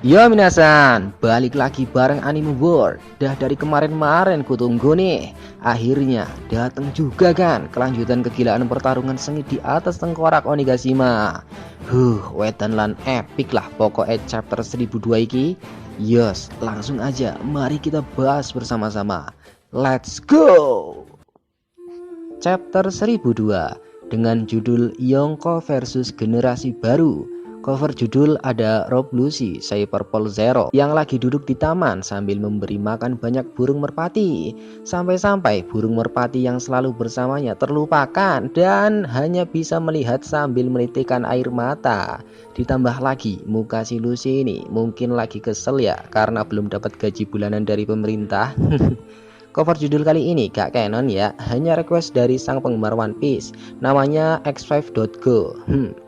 Yo minasan, balik lagi bareng Anime World. Dah dari kemarin-kemarin kutunggu nih. Akhirnya datang juga kan kelanjutan kegilaan pertarungan sengit di atas tengkorak Onigashima. Wedan lan epic lah pokoknya chapter 1002 iki. Yes, langsung aja mari kita bahas bersama-sama. Let's go. Chapter 1002 dengan judul Yonko versus generasi baru. Cover judul ada Rob Lucy, Cyberpol Zero yang lagi duduk di taman sambil memberi makan banyak burung merpati. Sampai-sampai burung merpati yang selalu bersamanya terlupakan dan hanya bisa melihat sambil menitikkan air mata. Ditambah lagi muka si Lucy ini mungkin lagi kesel ya karena belum dapat gaji bulanan dari pemerintah. Cover judul kali ini gak canon ya, hanya request dari sang penggemar One Piece. Namanya X5.go,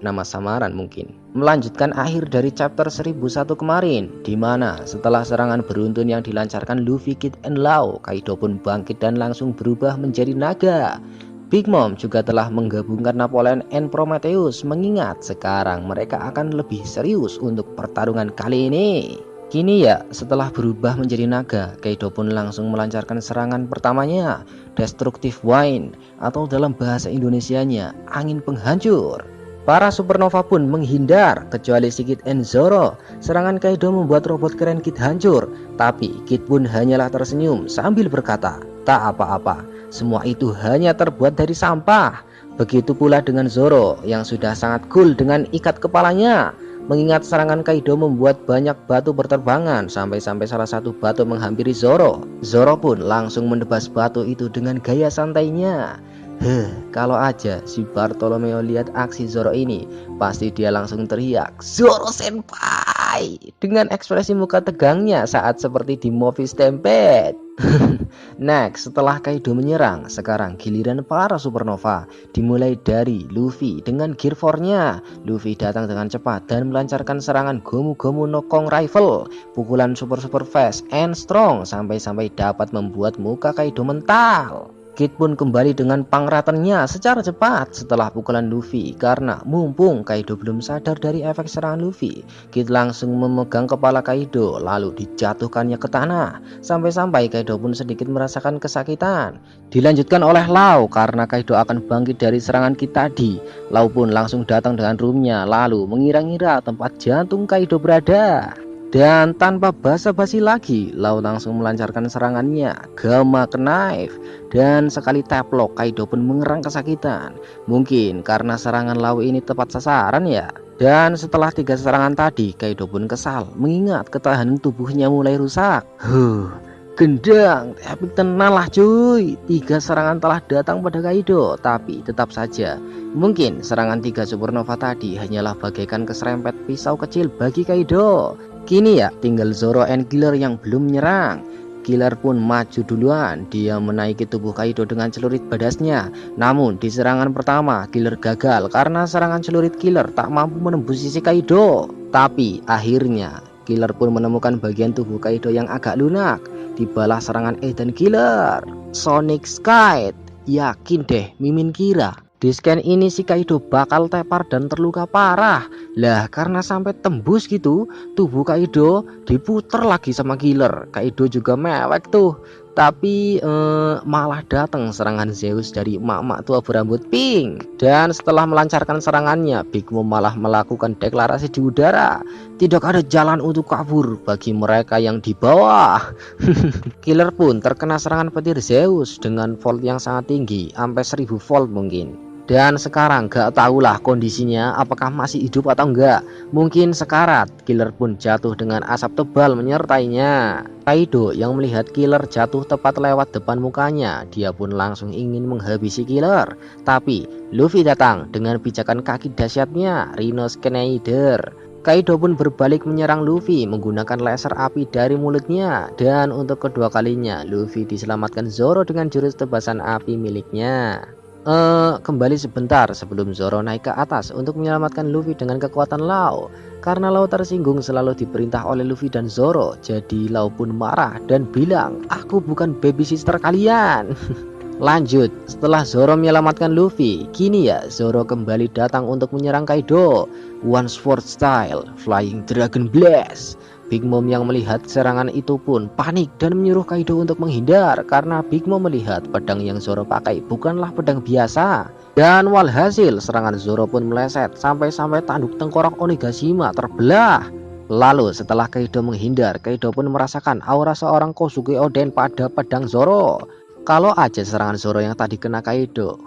nama samaran mungkin. Melanjutkan akhir dari chapter 1001 kemarin, dimana setelah serangan beruntun yang dilancarkan Luffy, Kid, and Law, Kaido pun bangkit dan langsung berubah menjadi naga. Big Mom juga telah menggabungkan Napoleon and Prometheus, mengingat sekarang mereka akan lebih serius untuk pertarungan kali ini. Kini ya, setelah berubah menjadi naga, Kaido pun langsung melancarkan serangan pertamanya, Destructive Wind, atau dalam bahasa Indonesianya, angin penghancur. Para supernova pun menghindar, kecuali si Kid and Zoro. Serangan Kaido membuat robot keren Kid hancur, tapi Kid pun hanyalah tersenyum sambil berkata, tak apa-apa, semua itu hanya terbuat dari sampah. Begitu pula dengan Zoro, yang sudah sangat cool dengan ikat kepalanya. Mengingat serangan Kaido membuat banyak batu berterbangan sampai-sampai salah satu batu menghampiri Zoro. Zoro pun langsung menebas batu itu dengan gaya santainya. Kalau aja si Bartolomeo lihat aksi Zoro ini, pasti dia langsung teriak, "Zoro Senpai!" dengan ekspresi muka tegangnya saat seperti di movie Stampede. Next, setelah Kaido menyerang, sekarang giliran para supernova. Dimulai dari Luffy dengan Gear 4-nya. Luffy datang dengan cepat dan melancarkan serangan Gomu Gomu no Kong Rifle, pukulan super fast and strong sampai-sampai dapat membuat muka Kaido mental. Kid pun kembali dengan pangratenya secara cepat setelah pukulan Luffy, karena mumpung Kaido belum sadar dari efek serangan Luffy. Kid langsung memegang kepala Kaido lalu dijatuhkannya ke tanah, sampai-sampai Kaido pun sedikit merasakan kesakitan. Dilanjutkan oleh Law karena Kaido akan bangkit dari serangan Kid tadi. Law pun langsung datang dengan roomnya lalu mengira-ngira tempat jantung Kaido berada. Dan tanpa basa-basi lagi, Law langsung melancarkan serangannya, Gamma Knife. Dan sekali tap lock, Kaido pun mengerang kesakitan. Mungkin karena serangan Law ini tepat sasaran ya. Dan setelah 3 serangan tadi, Kaido pun kesal, mengingat ketahanan tubuhnya mulai rusak. Gendang, epic tenang lah cuy. 3 serangan telah datang pada Kaido, tapi tetap saja mungkin serangan 3 supernova tadi hanyalah bagaikan keserempet pisau kecil bagi Kaido. Kini ya tinggal Zoro and Killer yang belum menyerang. Killer pun maju duluan, dia menaiki tubuh Kaido dengan celurit badasnya. Namun di serangan pertama Killer gagal karena serangan celurit Killer tak mampu menembus sisi Kaido. Tapi akhirnya Killer pun menemukan bagian tubuh Kaido yang agak lunak. Dibalas serangan Eden Killer, Sonic Skate. Yakin deh Mimin kira di scan ini si Kaido bakal tepar dan terluka parah. Lah karena sampai tembus gitu, tubuh Kaido diputer lagi sama Killer. Kaido juga mewek tuh. Tapi malah datang serangan Zeus dari emak-emak tua berambut pink. Dan setelah melancarkan serangannya, Big Mom malah melakukan deklarasi di udara. Tidak ada jalan untuk kabur bagi mereka yang di bawah. Killer pun terkena serangan petir Zeus dengan volt yang sangat tinggi, sampai 1000 volt mungkin. Dan sekarang gak tahulah kondisinya apakah masih hidup atau enggak. Mungkin sekarat. Killer pun jatuh dengan asap tebal menyertainya. Kaido yang melihat Killer jatuh tepat lewat depan mukanya, dia pun langsung ingin menghabisi Killer. Tapi Luffy datang dengan pijakan kaki dahsyatnya, Rhino Schneider. Kaido pun berbalik menyerang Luffy menggunakan laser api dari mulutnya. Dan untuk kedua kalinya Luffy diselamatkan Zoro dengan jurus tebasan api miliknya. Kembali sebentar sebelum Zoro naik ke atas untuk menyelamatkan Luffy dengan kekuatan Law. Karena Law tersinggung selalu diperintah oleh Luffy dan Zoro, jadi Law pun marah dan bilang, "Aku bukan baby sister kalian." Lanjut, setelah Zoro menyelamatkan Luffy, kini ya Zoro kembali datang untuk menyerang Kaido. One Sword Style, Flying Dragon Blast. Big Mom yang melihat serangan itu pun panik dan menyuruh Kaido untuk menghindar karena Big Mom melihat pedang yang Zoro pakai bukanlah pedang biasa. Dan walhasil serangan Zoro pun meleset sampai-sampai tanduk tengkorak Onigashima terbelah. Lalu setelah Kaido menghindar, Kaido pun merasakan aura seorang Kozuki Oden pada pedang Zoro. Kalau aja serangan Zoro yang tadi kena Kaido,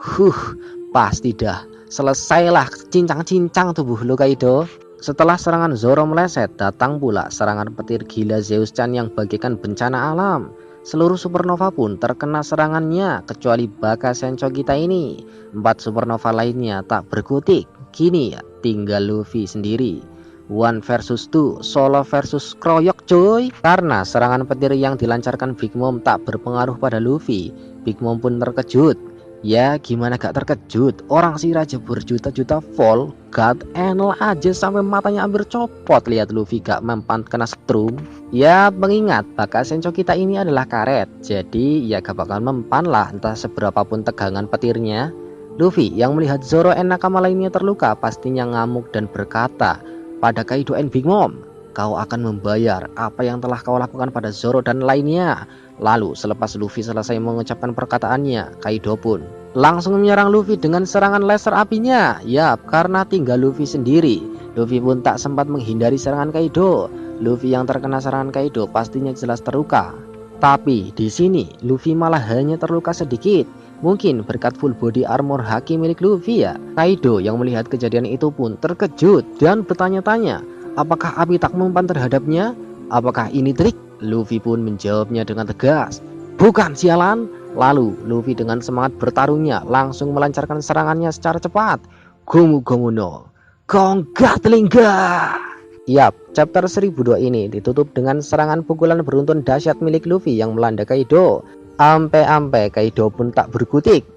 pasti dah selesailah cincang-cincang tubuh lo Kaido. Setelah serangan Zoro meleset, datang pula serangan petir gila Zeus-chan yang bagaikan bencana alam. Seluruh supernova pun terkena serangannya, kecuali Baka Sencho kita ini. 4 supernova lainnya tak berkutik. Kini ya tinggal Luffy sendiri. 1 versus 2, solo versus kroyok coy. Karena serangan petir yang dilancarkan Big Mom tak berpengaruh pada Luffy, Big Mom pun terkejut. Ya gimana gak terkejut, orang si raja berjuta-juta volt God Enel aja sampai matanya hampir copot lihat Luffy gak mempan kena setrum. Ya mengingat Baka Sencho kita ini adalah karet, jadi ya gak bakal mempan lah entah seberapapun tegangan petirnya. Luffy yang melihat Zoro and nakama lainnya terluka pastinya ngamuk dan berkata pada Kaido and Big Mom, kau akan membayar apa yang telah kau lakukan pada Zoro dan lainnya. Lalu selepas Luffy selesai mengucapkan perkataannya, Kaido pun langsung menyerang Luffy dengan serangan laser apinya. Yap, karena tinggal Luffy sendiri, Luffy pun tak sempat menghindari serangan Kaido. Luffy yang terkena serangan Kaido pastinya jelas terluka. Tapi di sini Luffy malah hanya terluka sedikit. Mungkin berkat full body armor haki milik Luffy ya. Kaido yang melihat kejadian itu pun terkejut dan bertanya-tanya, apakah api tak mempan terhadapnya? Apakah ini trik? Luffy pun menjawabnya dengan tegas, bukan sialan. Lalu Luffy dengan semangat bertarungnya langsung melancarkan serangannya secara cepat. Gomu Gomu no Konggatlinga. Yap, chapter 1002 ini ditutup dengan serangan pukulan beruntun dahsyat milik Luffy yang melanda Kaido. Ampe-ampe Kaido pun tak berkutik.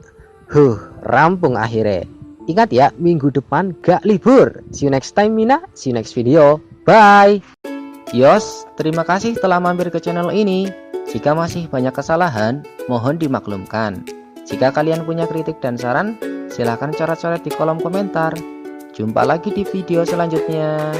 Rampung akhirnya. Ingat ya, minggu depan gak libur. See you next time Mina, see you next video. Bye. Yos, terima kasih telah mampir ke channel ini. Jika masih banyak kesalahan, mohon dimaklumkan. Jika kalian punya kritik dan saran, silahkan coret-coret di kolom komentar. Jumpa lagi di video selanjutnya.